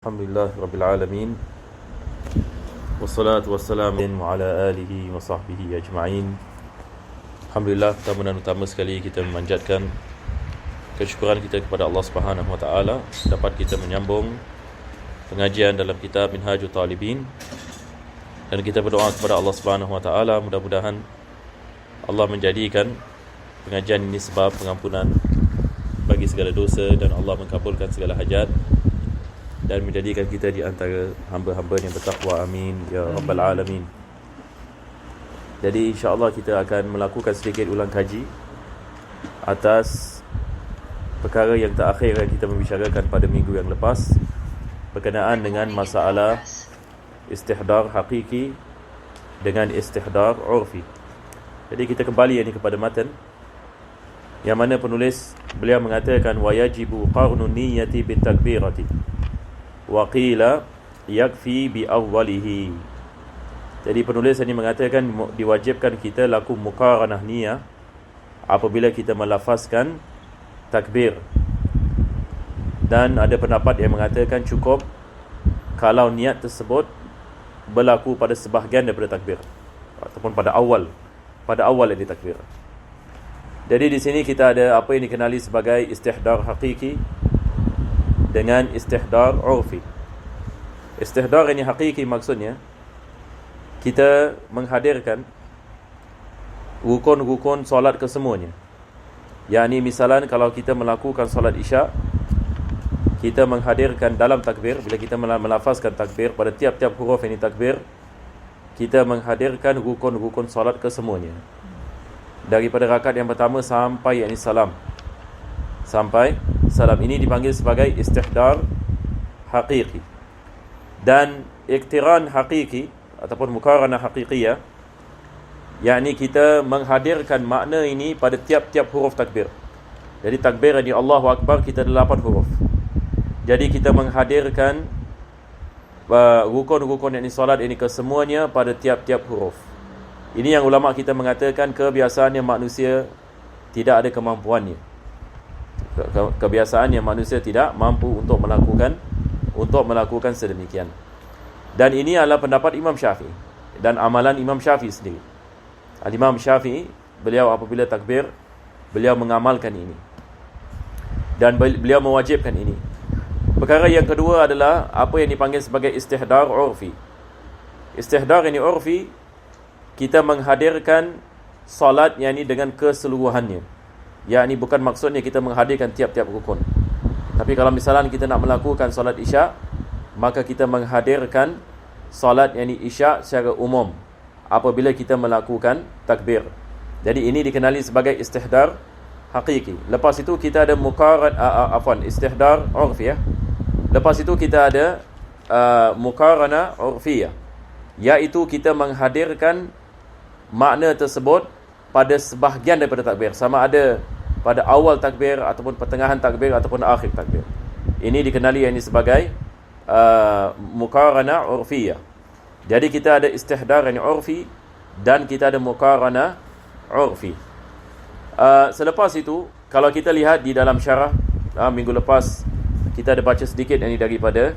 Alhamdulillah Rabbil Alamin. Wassalatu wassalamu ala alihi wa sahbihi ajma'in. Alhamdulillah, pertama dan utama sekali kita memanjatkan kesyukuran kita kepada Allah Subhanahu wa taala dapat kita menyambung pengajian dalam kitab Minhajul Talibin, dan kita berdoa kepada Allah Subhanahu wa taala mudah-mudahan Allah menjadikan pengajian ini sebab pengampunan bagi segala dosa dan Allah mengabulkan segala hajat dan menjadikan kita di antara hamba-hamba yang bertakwa. Amin ya rabbal alamin. Jadi insya-Allah kita akan melakukan sedikit ulang kaji atas perkara yang terakhir yang kita membicarakan pada minggu yang lepas berkenaan dengan masalah istihdar hakiki dengan istihdar urfi. Jadi kita kembali ini kepada matan yang mana penulis beliau mengatakan wa yajibu qarnun niyyati bit takbirati wa qila yakfi bi awwalihi. Jadi penulis ini mengatakan diwajibkan kita laku muqaranah niyah apabila kita melafazkan takbir, dan ada pendapat yang mengatakan cukup kalau niat tersebut berlaku pada sebahagian daripada takbir ataupun pada awal dari takbir. Jadi di sini kita ada apa yang dikenali sebagai istihdar hakiki dengan istihdar urfi. Istihdar ini hakiki maksudnya kita menghadirkan rukun-rukun solat kesemuanya. Yakni misalan kalau kita melakukan solat isyak, kita menghadirkan dalam takbir, bila kita melafazkan takbir pada tiap-tiap huruf ini takbir, kita menghadirkan rukun-rukun solat kesemuanya. Daripada rakaat yang pertama sampai yakni salam. Sampai salam ini dipanggil sebagai istihdar hakiki. Dan iktiran hakiki ataupun muqaranah hakikiyah, yakni kita menghadirkan makna ini pada tiap-tiap huruf takbir. Jadi takbir ini Allahu Akbar, kita ada 8 huruf. Jadi kita menghadirkan rukun-rukun yakni solat ini kesemuanya pada tiap-tiap huruf. Ini yang ulama kita mengatakan kebiasaannya manusia tidak ada kemampuannya. Kebiasaan yang manusia tidak mampu untuk melakukan sedemikian. Dan ini adalah pendapat Imam Syafi'i dan amalan Imam Syafi'i sendiri. Al-Imam Syafi'i, beliau apabila takbir, beliau mengamalkan ini dan beliau mewajibkan ini. Perkara yang kedua adalah apa yang dipanggil sebagai istihdar urfi. Istihdar ini urfi, kita menghadirkan salat yakni dengan keseluruhannya. Yakni bukan maksudnya kita menghadirkan tiap-tiap rukun. Tapi kalau misalnya kita nak melakukan solat isyak, maka kita menghadirkan solat yakni isyak secara umum apabila kita melakukan takbir. Jadi ini dikenali sebagai istihdar hakiki. Lepas itu kita ada istihdar urfi ya. Lepas itu kita ada muqaranah urfiyah, iaitu kita menghadirkan makna tersebut pada sebahagian daripada takbir, sama ada pada awal takbir ataupun pertengahan takbir ataupun akhir takbir. Ini dikenali yang ini sebagai muqaranah urfiyah. Jadi kita ada istihdar yang urfi dan kita ada muqaranah urfi. Selepas itu kalau kita lihat di dalam syarah, minggu lepas kita ada baca sedikit ini daripada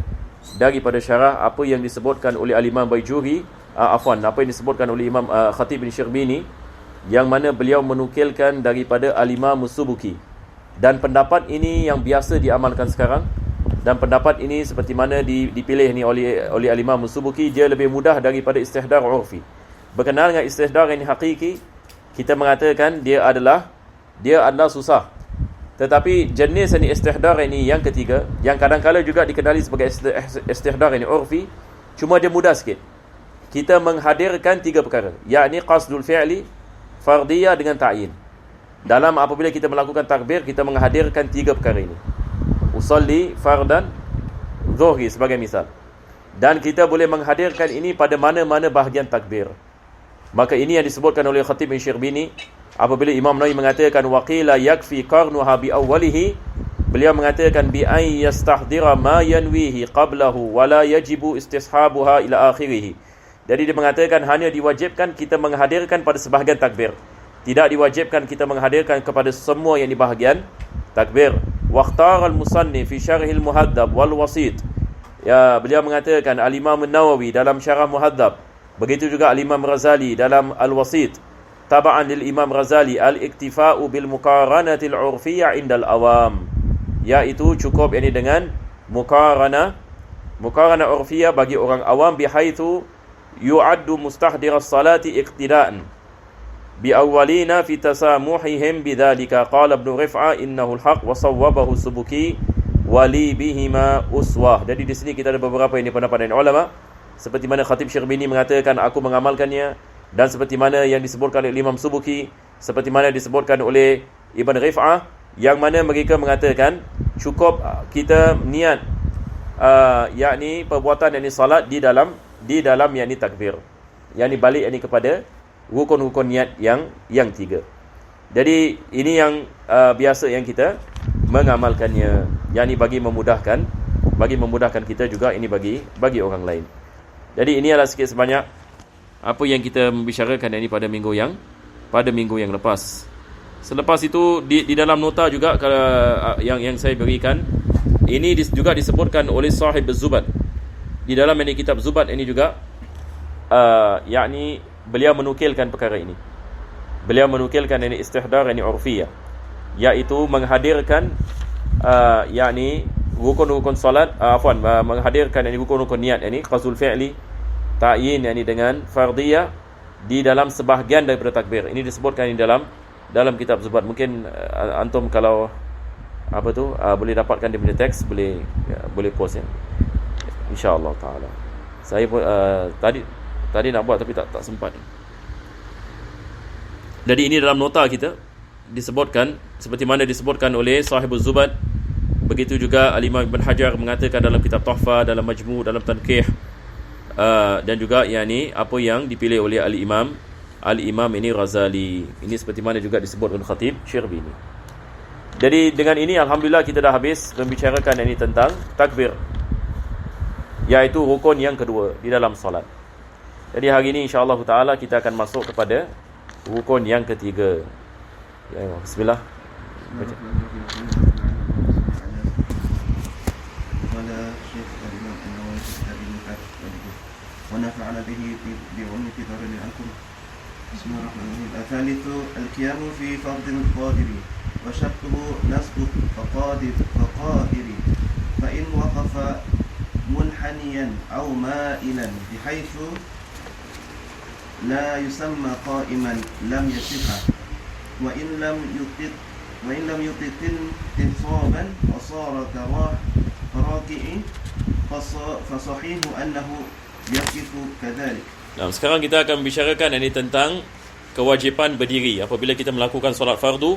syarah apa yang disebutkan oleh Al-Imam Baijuri, apa yang disebutkan oleh Imam Khatib bin Syirbini, yang mana beliau menukilkan daripada Al-Imam Subuki. Dan pendapat ini yang biasa diamalkan sekarang, dan pendapat ini seperti mana dipilih ni oleh Al-Imam Subuki, dia lebih mudah daripada istihdar urfi. Berkenaan dengan istihdar ini hakiki, kita mengatakan dia adalah susah. Tetapi jenis ini istihdar ini yang ketiga, yang kadang-kadang juga dikenali sebagai istihdar ini urfi, cuma dia mudah sikit. Kita menghadirkan 3 perkara, yakni qasdul fi'li, fardiyah dengan ta'yin. Dalam apabila kita melakukan takbir, kita menghadirkan 3 perkara ini. Usalli fardan zuhri sebagai misal. Dan kita boleh menghadirkan ini pada mana-mana bahagian takbir. Maka ini yang disebutkan oleh Khatib bin Syirbini apabila Imam Nawawi mengatakan waqila yakfi qarnuha bi awwalihi, beliau mengatakan bi ay yastahdira ma yanwihi qablahu wa la yajibu istishabuha ila akhirih. Jadi dia mengatakan hanya diwajibkan kita menghadirkan pada sebahagian takbir, tidak diwajibkan kita menghadirkan kepada semua yang di bahagian takbir. Waqtar al-musannif fi syarh al-muhaddab wal wasit Ya, beliau mengatakan Al-Imam An-Nawawi dalam Syarah Muhadzab, begitu juga Al-Imam Razali dalam Al-Wasit, taba'an lil Imam Razali, al-iktifa'u bil muqaranatil 'urfiyyah indal awam, iaitu cukup ini dengan muqarana 'urfiyyah bagi orang awam, bihaitsu yu'addu mustahdir as-salati iqtida'an bi awwalina fi tasamuhihim bidzalika. Qala Ibn Rif'ah innahu al-haq wa sawwabahu Subuki wali bihima uswah. Jadi di sini kita ada beberapa ini pendapat dari ulama, seperti mana Khatib Syirbini mengatakan aku mengamalkannya, dan seperti mana yang disebutkan oleh Imam Subuki, seperti mana disebutkan oleh Ibn Rif'ah, yang mana mereka mengatakan cukup kita niat yakni perbuatan yakni salat di dalam yakni takbir, yakni balik yakni kepada rukun-rukun niat yang 3. Jadi ini yang biasa yang kita mengamalkannya, yakni bagi memudahkan kita juga, ini bagi orang lain. Jadi ini adalah sikit sebanyak apa yang kita membicarakan ini pada minggu yang lepas. Selepas itu di dalam nota juga yang saya berikan, ini juga disebutkan oleh sahib Az-Zubad di dalam ini kitab Zubad ini juga, yakni beliau menukilkan perkara ini. Beliau menukilkan ini istihdar ini urfiyah, iaitu menghadirkan yakni rukun-rukun salat, menghadirkan ini rukun-rukun niat ini qasdul fi'li, ta'yin yakni dengan fardiyah di dalam sebahagian daripada takbir. Ini disebutkan di dalam kitab Zubad. Mungkin antum kalau boleh dapatkan dia punya teks, boleh post ya, insya-Allah taala. Saya pun tadi nak buat tapi tak sempat. Jadi ini dalam nota kita disebutkan seperti mana disebutkan oleh Sahibuz Zubad. Begitu juga Al-Imam Ibn Hajar mengatakan dalam kitab Tuhfah, dalam Majmu', dalam Tanqih, dan juga yakni apa yang dipilih oleh Al-Imam ini Razali. Ini seperti mana juga disebut oleh Khatib Syirbini. Jadi dengan ini alhamdulillah kita dah habis membicarakan ini tentang takbir, iaitu rukun yang kedua di dalam solat. Jadi hari ini insya-Allah taala kita akan masuk kepada rukun yang ketiga. Ya, bismillah. Baca. ونفعنا به بعلم كتاب عنكم. بسم الله الرحمن الرحيم. الثالث القيام في فرض القادر، وشرطه نصب فقادر فإن وقف منحنيا أو مائلا بحيث لا يسمى قائما لم يصح، وإن لم يطق انتصابا وصار كراكع فصحيح أنه يقف كذلك. Nah, sekarang kita akan membicarakan ini tentang kewajipan berdiri. Apabila kita melakukan solat fardu,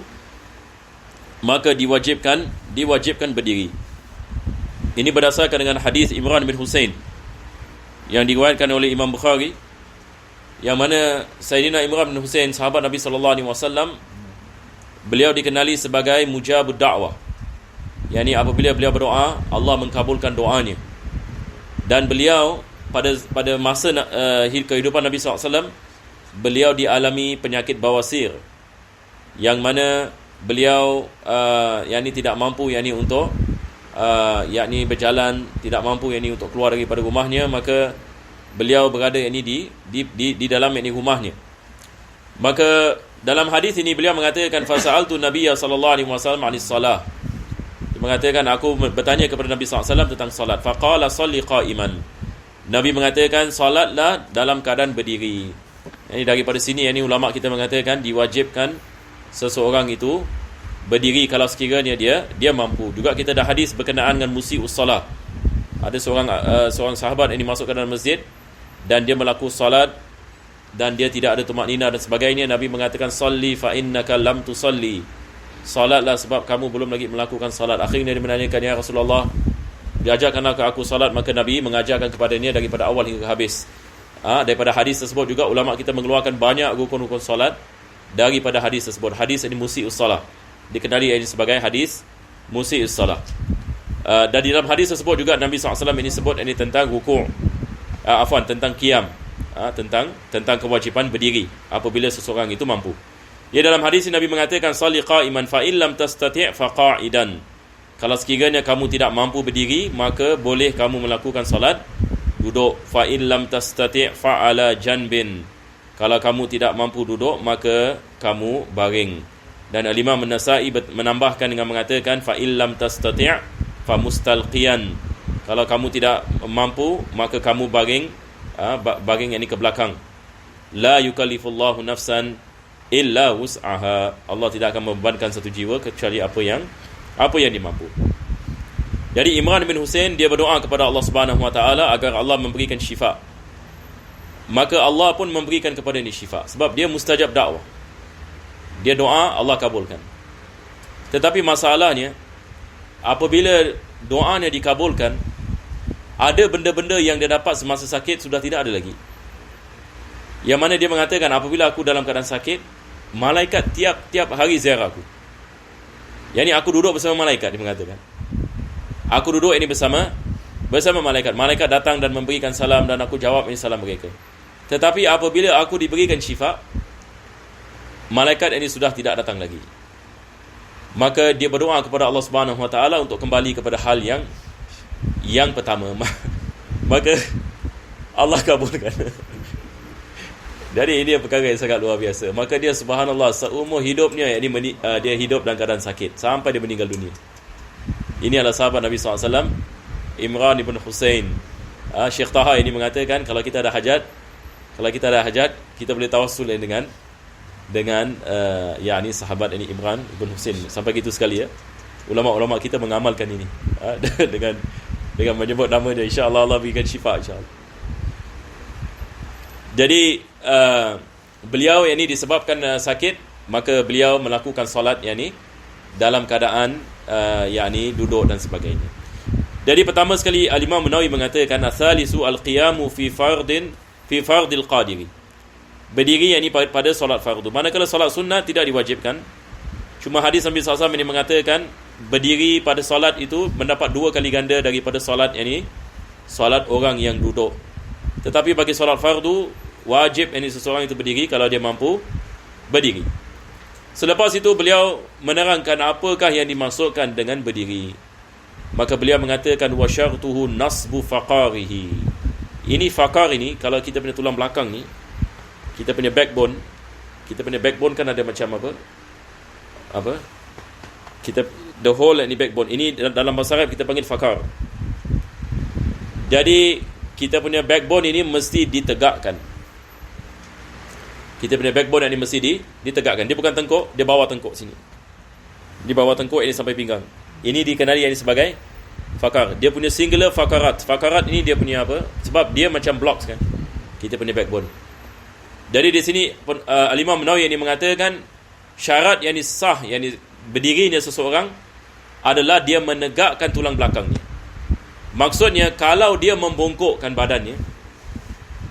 maka diwajibkan berdiri. Ini berdasarkan dengan hadis Imran bin Husain yang diriwayatkan oleh Imam Bukhari, yang mana Sayyidina Imran bin Husain, sahabat Nabi SAW, beliau dikenali sebagai mujabud da'wah, yakni apabila beliau berdoa, Allah mengkabulkan doanya. Dan beliau pada masa kehidupan Nabi SAW, beliau dialami penyakit bawasir, yang mana beliau yakni tidak mampu yakni untuk yakni berjalan, tidak mampu yakni untuk keluar daripada rumahnya, maka beliau berada yakni di dalam yakni rumahnya. Maka dalam hadis ini beliau mengatakan fasa'altu Nabiyya sallallahu alaihi wasallam 'anis salah. Dia mengatakan aku bertanya kepada Nabi sallallahu alaihi wasallam tentang salat. Faqala shalli qa'iman. Nabi mengatakan salatlah dalam keadaan berdiri. Ini daripada sini yakni ulama kita mengatakan diwajibkan seseorang itu berdiri kalau sekiranya dia mampu. Juga kita dah hadis berkenaan dengan musii'us salah. Ada seorang sahabat yang masuk ke dalam masjid dan dia melakukan salat dan dia tidak ada tumakninah dan sebagainya. Nabi mengatakan salli fa innaka lam tusalli. Salatlah sebab kamu belum lagi melakukan salat. Akhirnya dia menanyakan, ya Rasulullah, diajarkanlah ke aku salat. Maka Nabi mengajarkan kepadanya daripada awal hingga habis. Daripada hadis tersebut juga ulama kita mengeluarkan banyak rukun-rukun salat daripada hadis tersebut. Hadis ini musii'us salah, dikenali ini sebagai hadis musii'us salah. Dan di dalam hadis tersebut juga Nabi SAW ini sebut ini tentang ruku', tentang qiyam, tentang kewajipan berdiri apabila seseorang itu mampu. Di dalam hadis Nabi mengatakan salli qa'iman fa in lam tastati' fa qa'idan. Kalau sekiranya kamu tidak mampu berdiri, maka boleh kamu melakukan solat duduk. Fa in lam tastati' fa ala janbin. Kalau kamu tidak mampu duduk, maka kamu baring. Dan Al-Imam An-Nasa'i menambahkan dengan mengatakan fa in lam tastati' fa mustalqiyan. Kalau kamu tidak mampu, maka kamu baring, baring yang ini ke belakang. La yukallifullahu nafsan illa wus'aha. Allah tidak akan membebankan satu jiwa kecuali apa yang dimampu. Jadi Imran bin Husain dia berdoa kepada Allah Subhanahu Wa Taala agar Allah memberikan syifa. Maka Allah pun memberikan kepada dia syifa sebab dia mustajab dakwah. Dia doa, Allah kabulkan. Tetapi masalahnya, apabila doanya dikabulkan, ada benda-benda yang dia dapat semasa sakit sudah tidak ada lagi. Yang mana dia mengatakan, apabila aku dalam keadaan sakit, malaikat tiap hari ziarah aku. Yang ni aku duduk bersama malaikat, dia mengatakan. Aku duduk ini bersama malaikat. Malaikat datang dan memberikan salam dan aku jawab ini salam mereka. Tetapi apabila aku diberikan syifa, malaikat ini sudah tidak datang lagi. Maka dia berdoa kepada Allah Subhanahu Wa Taala untuk kembali kepada hal yang pertama. Maka Allah kabulkan. Jadi ini perkara yang sangat luar biasa. Maka dia subhanallah seumur hidupnya dia hidup dalam keadaan sakit sampai dia meninggal dunia. Ini adalah sahabat Nabi SAW, Imran ibn Husain. Syekh Taha ini mengatakan kalau kita ada hajat, kita boleh tawassul dengan yakni sahabat ini Imran ibn Husain. Sampai gitu sekali ya. Ulama-ulama kita mengamalkan ini dengan menyebut nama dia, insya-Allah Allah berikan syifa insya-Allah. Jadi beliau yang ini disebabkan sakit, maka beliau melakukan solat yang ini dalam keadaan yakni duduk dan sebagainya. Jadi pertama sekali Al-Imam Nawawi mengatakan athalisu al-qiyamu fi fardil qadiri. Berdiri yang ini pada solat fardu. Manakala solat sunnah tidak diwajibkan. Cuma hadis Nabi SAW ini mengatakan berdiri pada solat itu mendapat 2 kali ganda daripada solat yang ini, solat orang yang duduk. Tetapi bagi solat fardu wajib ini seseorang itu berdiri kalau dia mampu berdiri. Selepas itu beliau menerangkan apakah yang dimaksudkan dengan berdiri. Maka beliau mengatakan wa syartuhu nasbu faqarihi. Ini faqar ini, kalau kita punya tulang belakang ni, kita punya backbone kan ada macam apa? Kita the whole ni backbone. Ini dalam bahasa Arab kita panggil faqar. Jadi kita punya backbone ini mesti ditegakkan. Kita punya backbone ini mesti ditegakkan. Dia bukan tengkuk, dia bawah tengkuk sini. Di bawah tengkuk ini sampai pinggang. Ini dikenali ini sebagai fakar. Dia punya singular fakarat. Fakarat ini dia punya apa? Sebab dia macam blocks kan. Kita punya backbone. Jadi di sini Al-Imam Nawawi ini mengatakan syarat yang sah, yang berdirinya seseorang adalah dia menegakkan tulang belakangnya. Maksudnya kalau dia membongkokkan badannya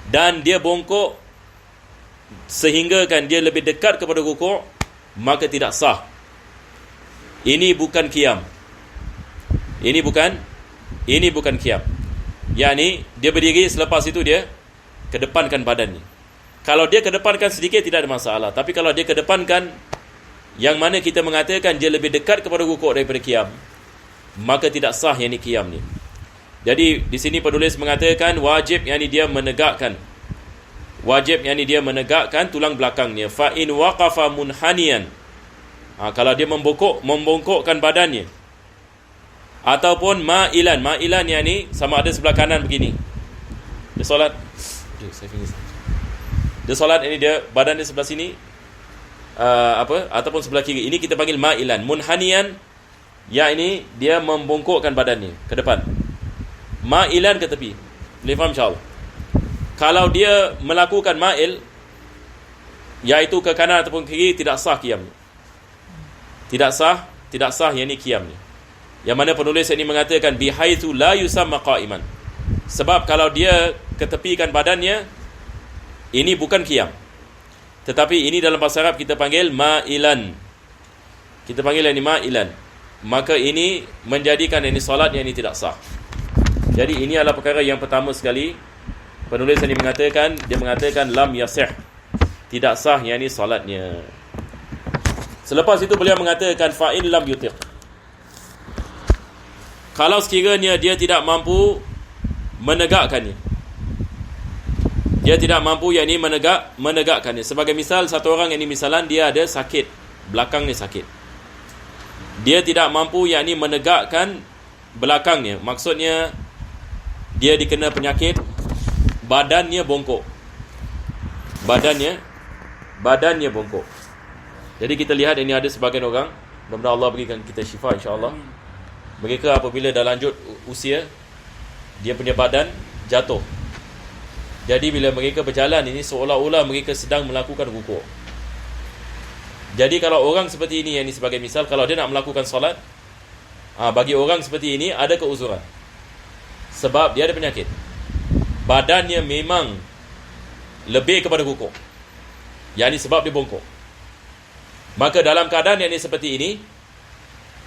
dan dia bongkok sehingga kan dia lebih dekat kepada rukuk, maka tidak sah. Ini bukan qiyam. Ini bukan qiyam. Yani dia berdiri, selepas itu dia kedepankan badannya. Kalau dia kedepankan sedikit tidak ada masalah. Tapi kalau dia kedepankan yang mana kita mengatakan dia lebih dekat kepada rukuk daripada qiyam, maka tidak sah yang ni qiyam ni. Jadi di sini penulis mengatakan wajib yang ni dia menegakkan. Wajib yang ni dia menegakkan tulang belakangnya. Fa in waqafa munhaniyan. Kalau dia membongkokkan badannya. Ataupun ma'ilan. Ma'ilan yang ni sama ada sebelah kanan begini. Dia solat. Dia solat ini dia badan dia sebelah sini. Ataupun sebelah kiri. Ini kita panggil ma'ilan. Munhaniyan. Ya ini dia membongkokkan badannya ke depan. Ma'ilan ke tepi. Boleh faham insyaAllah. Kalau dia melakukan ma'il, iaitu ke kanan ataupun ke kiri, tidak sah qiyam. Tidak sah yang ni qiyam ni. Yang mana penulis ini mengatakan bihaitsu la yusamma qa'iman. Sebab kalau dia ketepikan badannya, ini bukan qiyam. Tetapi ini dalam bahasa Arab kita panggil ma'ilan. Kita panggil ini ma'ilan. Maka ini menjadikan ini solat yang ini tidak sah. Jadi ini adalah perkara yang pertama sekali. Penulis ini mengatakan lam yasih, tidak sah yang ini solatnya. Selepas itu beliau mengatakan fa in lam yutiq. kalau sekiranya dia tidak mampu menegakkannya, dia tidak mampu yakni menegakkannya. Sebagai misal, satu orang ini misalan dia ada sakit, belakang ni sakit, dia tidak mampu yakni menegakkan belakangnya. Maksudnya dia dikena penyakit badannya bongkok, badannya bongkok. Jadi kita lihat ini ada sebagian orang, mudah-mudahan Allah berikan kita syifa insya-Allah. Mereka apabila dah lanjut usia, dia punya badan jatuh. Jadi bila mereka berjalan ini seolah-olah mereka sedang melakukan rukuk. Jadi kalau orang seperti ini, yang ini sebagai misal, kalau dia nak melakukan solat, bagi orang seperti ini ada keuzuran. Sebab dia ada penyakit, badannya memang lebih kepada rukuk, yakni sebab dia bongkok. Maka dalam keadaan yang ini seperti ini,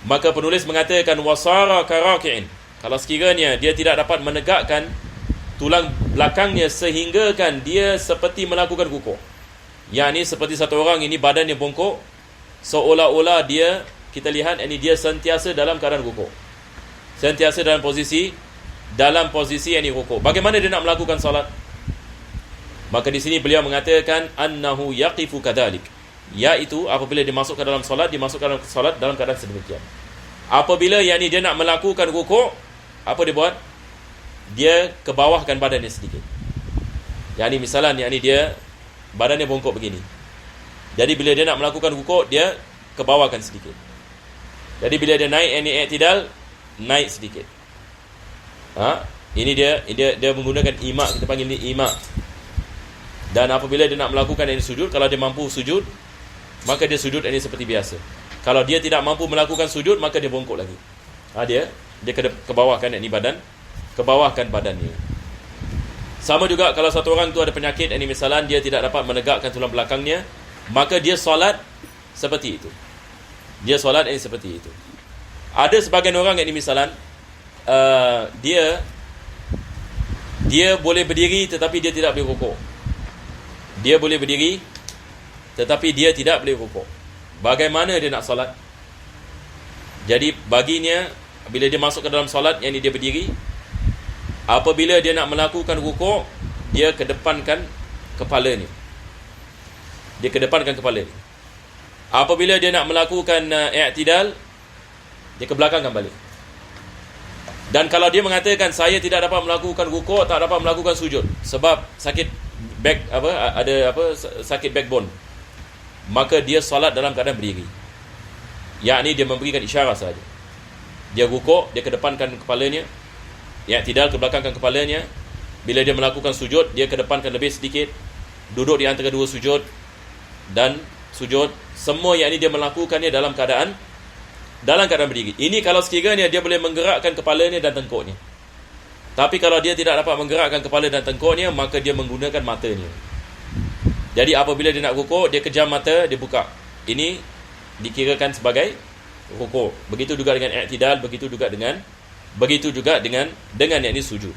maka penulis mengatakan wasara karaki'in, kalau sekiranya dia tidak dapat menegakkan tulang belakangnya sehingga kan dia seperti melakukan rukuk, yakni seperti satu orang ini badannya bongkok, seolah-olah dia, kita lihat ini dia sentiasa dalam keadaan rukuk, sentiasa dalam posisi yang ini rukuk. Bagaimana dia nak melakukan salat? Maka di sini beliau mengatakan annahu yaqifu kadzalik, iaitu apabila dimasukkan dalam solat, dimasukkan dalam solat dalam keadaan sedemikian. Apabila yakni dia nak melakukan rukuk, apa dia buat? Dia kebawahkan badannya sedikit. Yakni misalnya yakni dia badannya bongkok begini. Jadi bila dia nak melakukan rukuk, dia kebawahkan sedikit. Jadi bila dia naik yakni i'tidal, naik sedikit. Ini dia menggunakan ima, kita panggil ni ima. Dan apabila dia nak melakukan ini sujud, kalau dia mampu sujud, maka dia sujud ini seperti biasa. Kalau dia tidak mampu melakukan sujud, maka dia bongkok lagi. Dia kebawahkan ini badan, kebawahkan badannya. Sama juga kalau satu orang tu ada penyakit, ini misalnya dia tidak dapat menegakkan tulang belakangnya, maka dia solat seperti itu. Dia solat ini seperti itu. Ada sebagian orang yang ini misalnya dia boleh berdiri tetapi dia tidak boleh rukuk. Dia boleh berdiri tetapi dia tidak boleh rukuk. Bagaimana dia nak solat? Jadi baginya, bila dia masuk ke dalam solat, yang ini dia berdiri, apabila dia nak melakukan rukuk, dia kedepankan kepalanya. Dia kedepankan kepalanya. Apabila dia nak melakukan i'tidal, dia kebelakangkan balik. Dan kalau dia mengatakan saya tidak dapat melakukan rukuk, tak dapat melakukan sujud sebab sakit back sakit backbone, maka dia solat dalam keadaan berdiri. Yakni dia memberikan isyarat saja. Dia rukuk, dia kedepankan kepalanya, i'tidal, kebelakangkan kepalanya. Bila dia melakukan sujud, dia kedepankan lebih sedikit, duduk di antara dua sujud dan sujud. Semua yakni dia melakukannya dalam keadaan berdiri. Ini kalau sekiranya dia boleh menggerakkan kepalanya dan tengkuknya. Tapi kalau dia tidak dapat menggerakkan kepala dan tengkuknya, maka dia menggunakan matanya. Jadi apabila dia nak rukuk, dia kejam mata, dia buka. Ini dikirakan sebagai rukuk. Begitu juga dengan i'tidal, begitu juga dengan yakni sujud.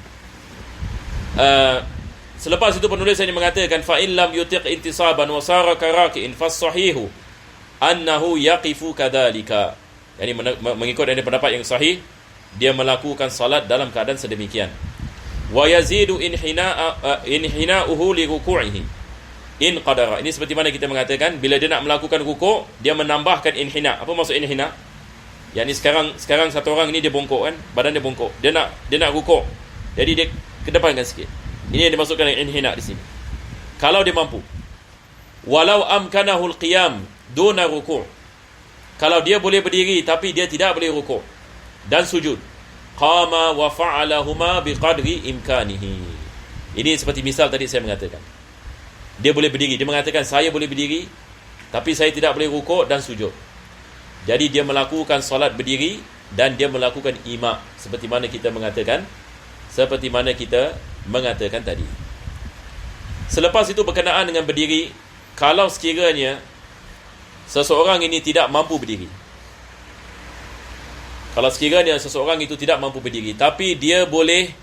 Selepas itu penulis ini mengatakan fa in lam yutiq intisaban wa sara karaki'in fas-sahihu annahu yaqifu kadzalika. Yani mengikut dari pendapat yang sahih, dia melakukan salat dalam keadaan sedemikian. Wa yazidu inhina'uhu li ruku'ihi in qadara. Ini seperti mana kita mengatakan bila dia nak melakukan rukuk, dia menambahkan inhina. Apa maksud inhina? Yani sekarang satu orang ini dia bongkok kan, badan dia bongkok. Dia nak rukuk. Jadi dia kedepankan sikit. Ini yang dimasukkan dengan inhina di sini. Kalau dia mampu. Walau amkanahu al-qiyam duna ruku'. Kalau dia boleh berdiri tapi dia tidak boleh rukuk dan sujud, qama wa fa'alahuma biqadri imkanihi. Ini seperti misal tadi saya mengatakan. Dia boleh berdiri, dia mengatakan saya boleh berdiri tapi saya tidak boleh rukuk dan sujud. Jadi dia melakukan solat berdiri dan dia melakukan ima seperti mana kita mengatakan tadi. Selepas itu berkenaan dengan berdiri, kalau sekiranya seseorang ini tidak mampu berdiri. Kalau sekiranya seseorang itu tidak mampu berdiri, tapi dia boleh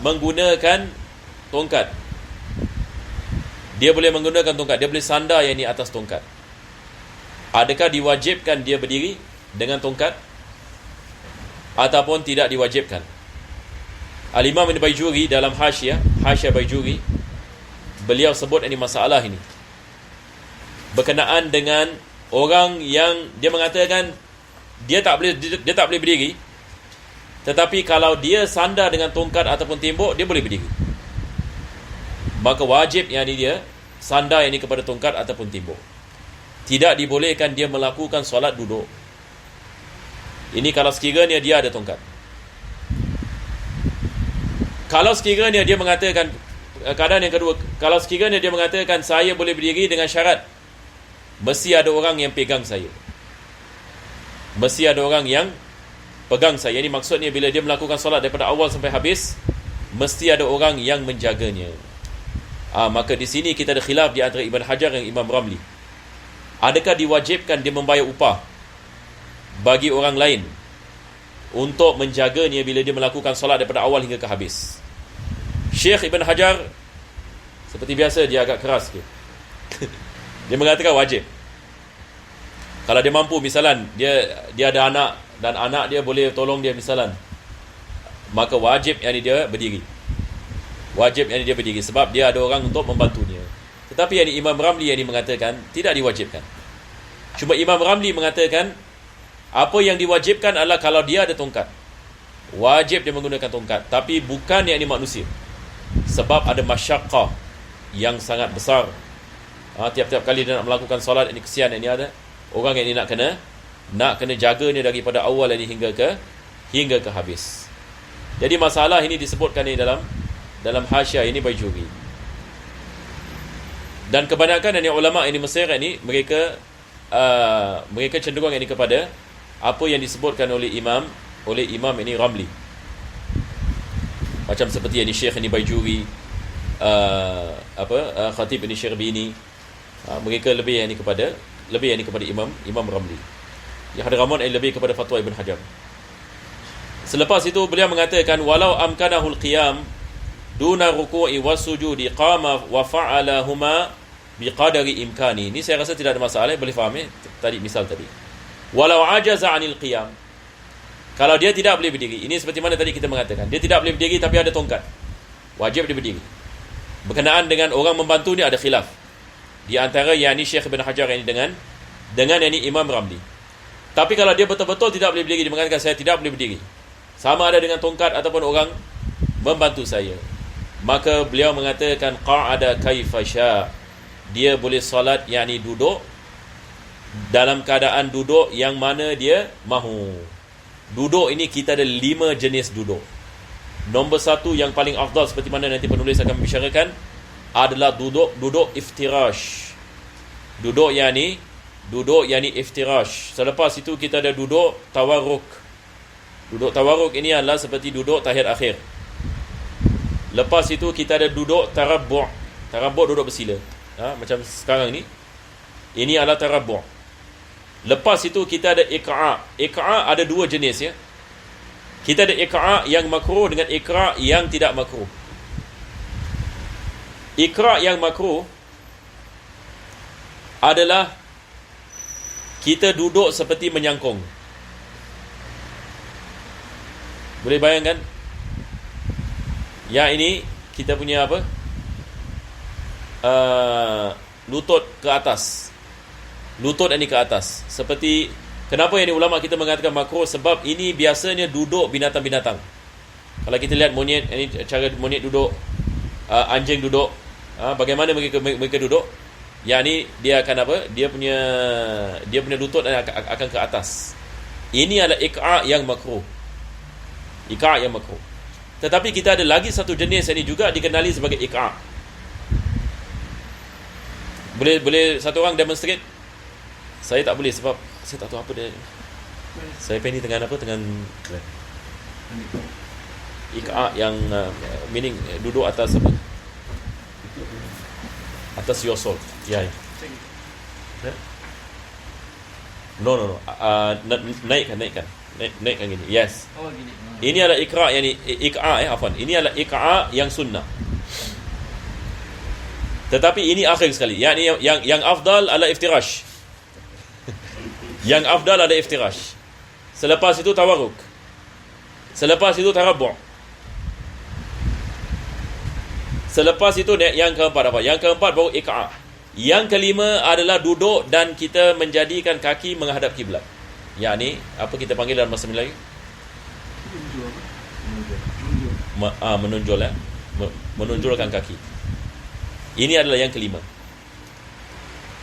menggunakan tongkat. Dia boleh menggunakan tongkat. Dia boleh sandar yang ini atas tongkat. Adakah diwajibkan dia berdiri dengan tongkat? ataupun tidak diwajibkan. Al-Imam Ibn Baijuri dalam Hasyiah Baijuri, beliau sebut ini masalah ini berkenaan dengan orang yang dia mengatakan dia tak boleh berdiri, tetapi kalau dia sandar dengan tongkat ataupun tembok, dia boleh berdiri. Maka wajib yang dia sandar ini kepada tongkat ataupun tembok. Tidak dibolehkan dia melakukan solat duduk. Ini kalau sekiranya dia ada tongkat. Kalau sekiranya dia mengatakan, keadaan yang kedua, kalau sekiranya dia mengatakan saya boleh berdiri dengan syarat mesti ada orang yang pegang saya. Mesti ada orang yang pegang saya. Ini maksudnya bila dia melakukan solat daripada awal sampai habis, mesti ada orang yang menjaganya. Maka di sini kita ada khilaf di antara Ibn Hajar dan Imam Ramli. Adakah diwajibkan dia membayar upah bagi orang lain untuk menjaganya bila dia melakukan solat daripada awal hingga ke habis? Syekh Ibn Hajar seperti biasa dia agak keras sikit. Dia mengatakan wajib. Kalau dia mampu, misalan dia ada anak dan anak dia boleh tolong dia misalan, maka wajib yang dia berdiri. Wajib yang dia berdiri sebab dia ada orang untuk membantunya. Tetapi yang Imam Ramli yang mengatakan tidak diwajibkan. Cuma Imam Ramli mengatakan apa yang diwajibkan adalah kalau dia ada tongkat, wajib dia menggunakan tongkat, tapi bukan yang ini manusia. Sebab ada masyaqqah yang sangat besar. Tiap-tiap kali dia nak melakukan solat, ini kesian ini ada orang yang ini nak kena jaga ni daripada awal ini hingga ke habis. Jadi masalah ini disebutkan ni dalam Hasyiah ini Baijuri. Dan kebanyakan ini ulama ini Mesir ini mereka cenderung ini kepada apa yang disebutkan oleh Imam ini Ramli. Macam seperti yang Syekh ini Baijuri, Khatib ini Syirbini, mereka lebih yang kepada Imam Ramli. Yang Hadramaut lebih kepada fatwa Ibn Hajar. Selepas itu beliau mengatakan walau amkanahul qiyam duna ruku'i wasujudi qama wa fa'alahuma biqadari imkani. Ini saya rasa tidak ada masalah, boleh faham tadi misal tadi. Walau ajaza 'anil qiyam, kalau dia tidak boleh berdiri, ini seperti mana tadi kita mengatakan, dia tidak boleh berdiri tapi ada tongkat, wajib dia berdiri. Berkenaan dengan orang membantu ni ada khilaf di antara yakni Syekh Ibn Hajar ini dengan yakni Imam Ramli. Tapi kalau dia betul-betul tidak boleh berdiri, dia mengatakan saya tidak boleh berdiri, sama ada dengan tongkat ataupun orang membantu saya, maka beliau mengatakan qa'ada kaifa sya', dia boleh solat yakni duduk dalam keadaan duduk yang mana dia mahu. Duduk ini kita ada 5 jenis duduk. Nombor 1 yang paling afdal seperti mana nanti penulis akan membicarakan adalah duduk iftirash. Duduk yakni iftirash. Selepas itu kita ada duduk tawarruk. Duduk tawarruk ini adalah seperti duduk tahiyat akhir. Lepas itu kita ada duduk tarabbu'. Tarabbu' duduk bersila. Macam sekarang ni. Ini adalah tarabbu'. Lepas itu kita ada iqa'. Iqa' ada 2 jenis ya. Kita ada iqa' yang makruh dengan iqa' yang tidak makruh. Iqa' yang makruh adalah kita duduk seperti menyangkung. Boleh bayangkan? Yang ini kita punya apa? Lutut ke atas. Lutut ini ke atas. Seperti kenapa yang ulama kita mengatakan makruh? Sebab ini biasanya duduk binatang-binatang. Kalau kita lihat monyet, ini cara monyet duduk, anjing duduk, bagaimana mereka duduk? Yang ni dia akan apa? Dia punya lutut akan ke atas. Ini adalah iqa' yang makruh. Iqa' yang makruh. Tetapi kita ada lagi satu jenis yang ini juga dikenali sebagai iqa'. Boleh satu orang demonstrate? Saya tak boleh sebab saya tak tahu apa dia. Saya penny dengan apa? Dengan iqa' yang meaning duduk atas apa? Atas yourself. Ya. No. Naikkan gini. Yes. Oh gini. Ini adalah iqa' yang afwan. Ini adalah iqa' yang sunnah. Tetapi ini akhir sekali. Yang afdal adalah iftirash. Yang afdal adalah iftirash. Selepas itu tawarruk. Selepas itu tarabbu'. Selepas itu yang keempat apa? Yang keempat baru iqa'. Yang kelima adalah duduk dan kita menjadikan kaki menghadap kiblat. Yakni apa kita panggil dalam bahasa Melayu? Menonjol, menonjolkan kaki. Ini adalah yang kelima.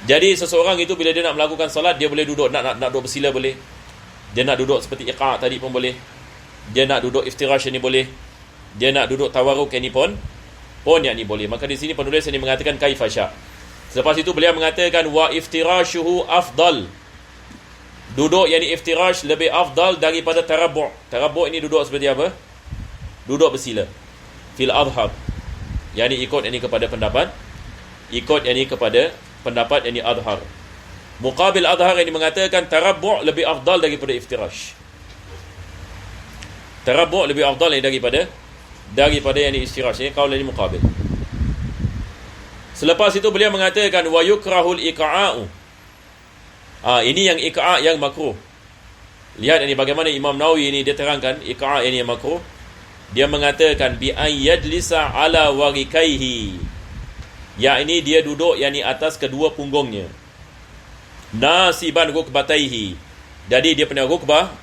Jadi seseorang itu bila dia nak melakukan solat, dia boleh duduk, nak duduk bersila boleh. Dia nak duduk seperti iqa' tadi pun boleh. Dia nak duduk iftirash ini boleh. Dia nak duduk tawarruk ini pun yang ni boleh. Maka di sini penulis ini mengatakan kaifa sya'. Selepas itu beliau mengatakan wa iftirashuhu afdal. Duduk yang ni iftirash lebih afdal daripada tarabbu'. Tarabbu' ini duduk seperti apa? Duduk bersila. Fil adhar. Yang ni ikut yang ni kepada pendapat. Ikut yang ni kepada pendapat yang ni adhar. Muqabil adhar yang ni mengatakan tarabbu' lebih afdal daripada iftirash. Tarabbu' lebih afdal daripada yang ni iftirash. Ini kaul yang ni muqabil. Selepas itu beliau mengatakan wa yukrahul iqa'u. Ini yang iqa' yang makruh. Lihat ini bagaimana Imam Nawawi ini dia terangkan iqa' ini yang makruh. Dia mengatakan bi ayyadlisa ala warikaihi. Ya, ini dia duduk yang ni atas kedua punggungnya. Nasiban rukbataihi. Jadi dia punya rukbah,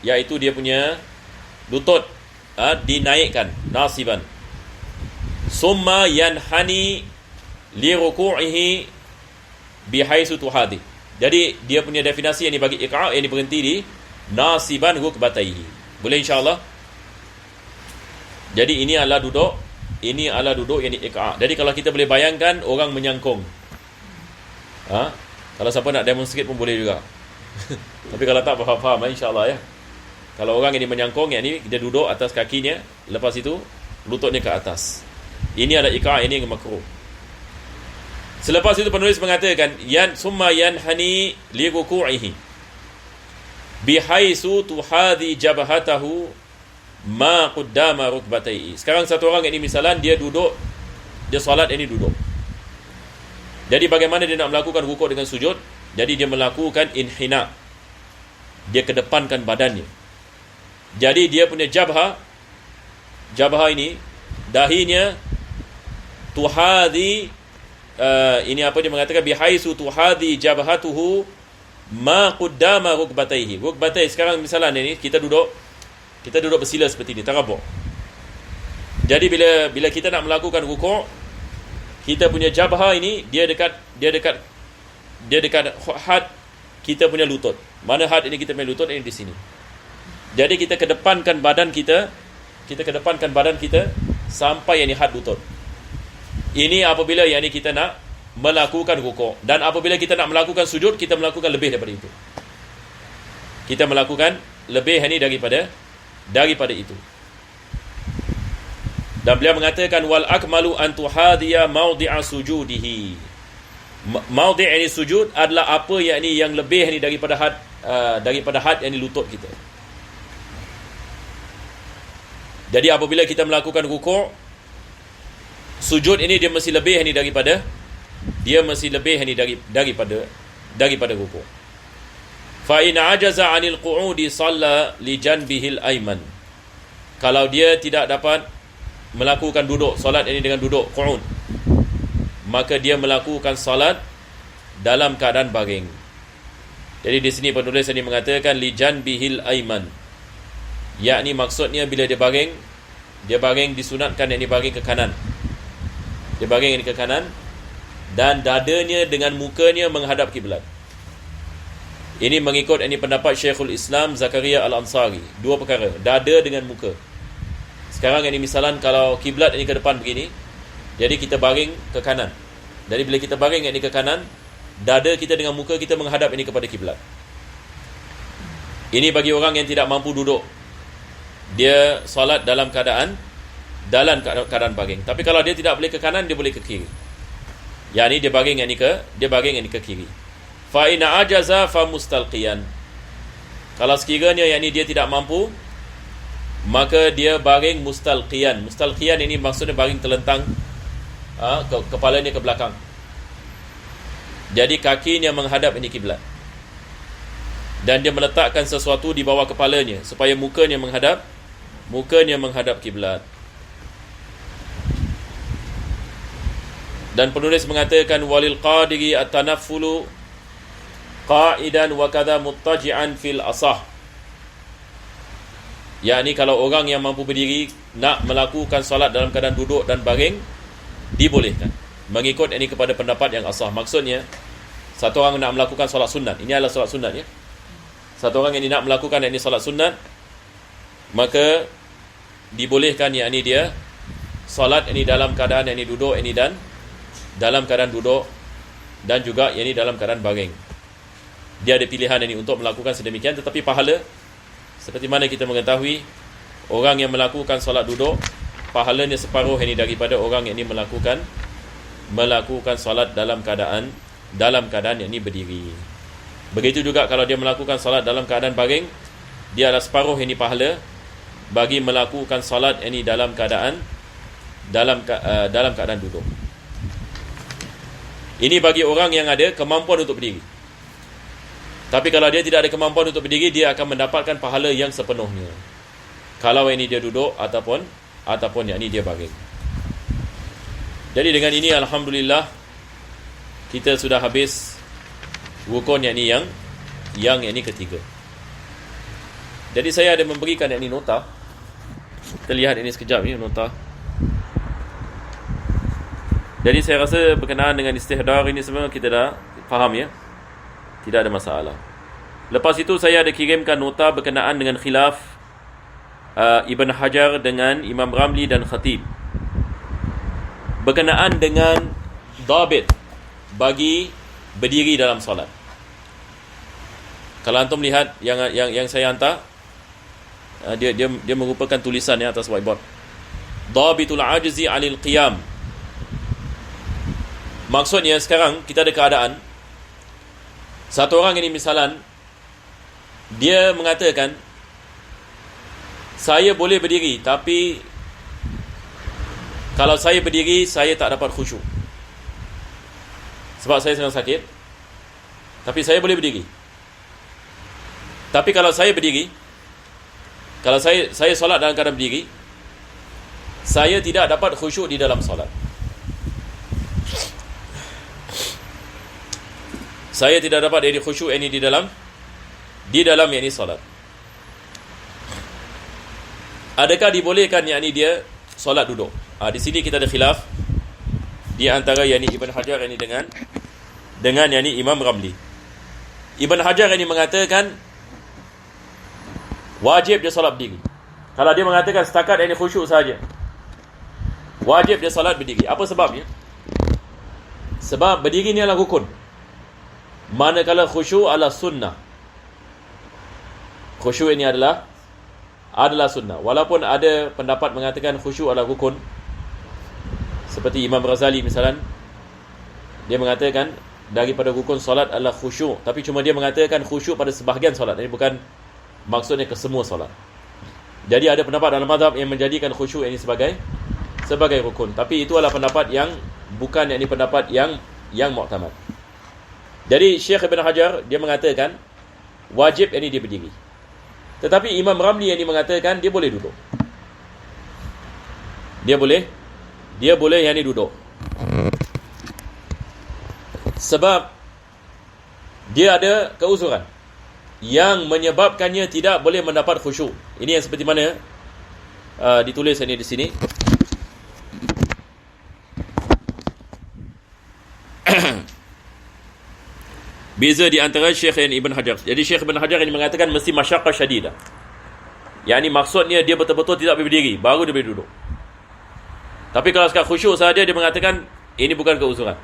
iaitu dia punya lutut dinaikkan, nasiban. Summa yanhani li ruku'ihi bihaisu tuhadi. Jadi dia punya definisi yang dibagi iqa' yang berhenti di nasiban rukbataihi. Boleh insya-Allah. Jadi ini adalah duduk yang di iqa'. Jadi kalau kita boleh bayangkan orang menyangkung. Kalau siapa nak demonstrate pun boleh juga. Tapi kalau tak faham insya-Allah ya. Kalau orang ini menyangkung, yang ni dia duduk atas kakinya, lepas itu lututnya ke atas. Ini adalah iqa' ini yang makruh. Selepas itu penulis mengatakan summa yanhani li ruku'ihi bihaisu tuhadi jabhatahu ma qaddama rukbatayhi. Sekarang satu orang ini misalan dia duduk, dia solat ini duduk. Jadi bagaimana dia nak melakukan rukuk dengan sujud? Jadi dia melakukan inhina. Dia kedepankan badannya. Jadi dia punya jabha ini dahinya tuhadi ini apa dia mengatakan bihaisu tuhadi jabhatuhu ma qaddama rukbatayhi. Rukbatayhi sekarang misalan ini kita duduk bersila seperti ini, tarabbu'. Jadi bila kita nak melakukan rukuk, kita punya jabha ini dia dekat had kita punya lutut. Mana had ini kita punya lutut ini di sini. Jadi kita kedepankan badan kita sampai yang ni had lutut. Ini apabila yang ni kita nak melakukan rukuk. Dan apabila kita nak melakukan sujud, kita melakukan lebih daripada itu. Kita melakukan lebih ini daripada itu. Dan beliau mengatakan wal akmalu an tuhadiya mawdi'a sujudihi. Mawdi' ini sujud adalah apa yang lebih ni daripada had yang ni lutut kita. Jadi apabila kita melakukan rukuk, sujud ini dia mesti lebih ni daripada rukuk. Fa in ajaza 'anil qu'udi shalla li janbihi al-ayman. Kalau dia tidak dapat melakukan duduk solat ini dengan duduk qu'ud, maka dia melakukan solat dalam keadaan baring. Jadi di sini penulis ini mengatakan li janbihi al-ayman. Yakni maksudnya bila dia baring disunatkan yang baring ke kanan. Dia baring ini ke kanan dan dadanya dengan mukanya menghadap kiblat. Ini mengikut ini pendapat Syekhul Islam Zakaria Al-Ansari. Dua perkara, dada dengan muka. Sekarang ini misalan kalau kiblat ini ke depan begini, jadi kita baring ke kanan. Jadi bila kita baring ini ke kanan, dada kita dengan muka kita menghadap ini kepada kiblat. Ini bagi orang yang tidak mampu duduk. Dia solat dalam keadaan baring. Tapi kalau dia tidak boleh ke kanan, dia boleh ke kiri. Yang ni dia baring yang ni ke kiri. Fa in ajaza fa mustalqiyan. Kalau sekiranya yang ni dia tidak mampu, maka dia baring mustalqiyan. Mustalqiyan ini maksudnya baring terlentang, kepalanya ke belakang. Jadi kakinya menghadap ini kiblat. Dan dia meletakkan sesuatu di bawah kepalanya supaya mukanya menghadap mukanya menghadap kiblat. Dan penulis mengatakan walil qadiri at-tanaffulu qa'idan wa kadha muttaji'an fil asah. Yakni kalau orang yang mampu berdiri nak melakukan solat dalam keadaan duduk dan baring, dibolehkan. Mengikut ini kepada pendapat yang asah. Maksudnya, satu orang nak melakukan solat sunat, ini adalah solat sunat ya. Satu orang yang nak melakukan ini solat sunat, maka dibolehkan yakni dia solat ini dalam keadaan ini duduk ini dan dalam keadaan duduk dan juga yakni dalam keadaan baring. Dia ada pilihan ini untuk melakukan sedemikian, tetapi pahala seperti mana kita mengetahui, orang yang melakukan solat duduk pahalanya separuh ini daripada orang yang ini melakukan solat dalam keadaan yakni berdiri. Begitu juga kalau dia melakukan solat dalam keadaan baring, dia adalah separuh ini pahala bagi melakukan solat ini dalam keadaan duduk. Ini bagi orang yang ada kemampuan untuk berdiri. Tapi kalau dia tidak ada kemampuan untuk berdiri, dia akan mendapatkan pahala yang sepenuhnya. Kalau ini dia duduk ataupun yakni dia baring. Jadi dengan ini alhamdulillah kita sudah habis rukun yakni yang ketiga. Jadi saya ada memberikan yakni nota. Kita lihat ini sekejap ni nota. Jadi saya rasa berkenaan dengan istihdar ini semua kita dah faham ya. Tidak ada masalah. Lepas itu saya ada kirimkan nota berkenaan dengan khilaf Ibn Hajar dengan Imam Ramli dan Khatib berkenaan dengan dhabit bagi berdiri dalam solat. Kalau antum lihat yang saya hantar, dia merupakan tulisan ya atas whiteboard. Dhabitul ajzi 'anil qiyam. Maksudnya sekarang kita ada keadaan satu orang ini misalan dia mengatakan saya boleh berdiri tapi kalau saya berdiri saya tak dapat khusyuk sebab saya sedang sakit, tapi saya boleh berdiri. Tapi kalau saya berdiri, kalau saya solat dalam keadaan berdiri, saya tidak dapat khusyuk di dalam solat. Saya tidak dapat jadi khusyuk ini di dalam yakni solat. Adakah dibolehkan yakni dia solat duduk? Di sini kita ada khilaf di antara yakni Ibn Hajar ini dengan yakni Imam Ramli. Ibn Hajar ini mengatakan wajib dia solat berdiri. Kalau dia mengatakan setakat yakni khusyuk saja, wajib dia solat berdiri. Apa sebabnya? Sebab berdiri ni adalah rukun, manakala khusyuk adalah sunnah. Khusyuk ini adalah sunnah. Walaupun ada pendapat mengatakan khusyuk adalah rukun, seperti Imam Razali misalan, dia mengatakan daripada rukun solat adalah khusyuk, tapi cuma dia mengatakan khusyuk pada sebahagian solat. Ini bukan maksudnya ke semua solat. Jadi ada pendapat dalam mazhab yang menjadikan khusyuk ini sebagai rukun, tapi itu adalah pendapat yang bukan yakni pendapat yang muktamad. Jadi Syekh Ibn Hajar dia mengatakan wajib ini dia berdiri. Tetapi Imam Ramli yang mengatakan dia boleh duduk. Dia boleh yang ini duduk. Sebab dia ada keuzuran yang menyebabkannya tidak boleh mendapat khusyuk. Ini yang seperti mana ditulis ini di sini. Beza di antara Syekh Ibn Hajar. Jadi Syekh Ibn Hajar ini mengatakan mesti masyaqqah syadidah. Yang ini maksudnya dia betul-betul tidak boleh berdiri, baru dia boleh duduk. Tapi kalau sekadar khusyuk saja, dia mengatakan ini bukan keuzuran.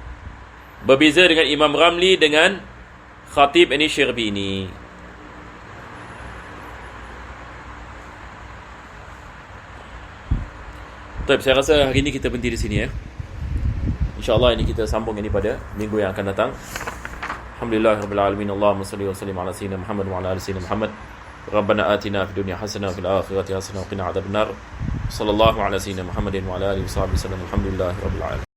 Berbeza dengan Imam Ramli dengan Khatib ini Syirbini. Baik, saya rasa hari ini kita berhenti di sini ya. InsyaAllah ini kita sambung ini pada minggu yang akan datang. Alhamdulillahirabbil alamin. Allahumma shalli wa sallim ala sayyidina Muhammad wa ala ali sayyidina Muhammad. Rabbana atina fid dunya hasanah wa fil akhirati hasanah wa qina adzabannar. Sallallahu ala sayyidina Muhammadin wa ala alihi wa sahbihi wasallam. Alhamdulillahirabbil alamin.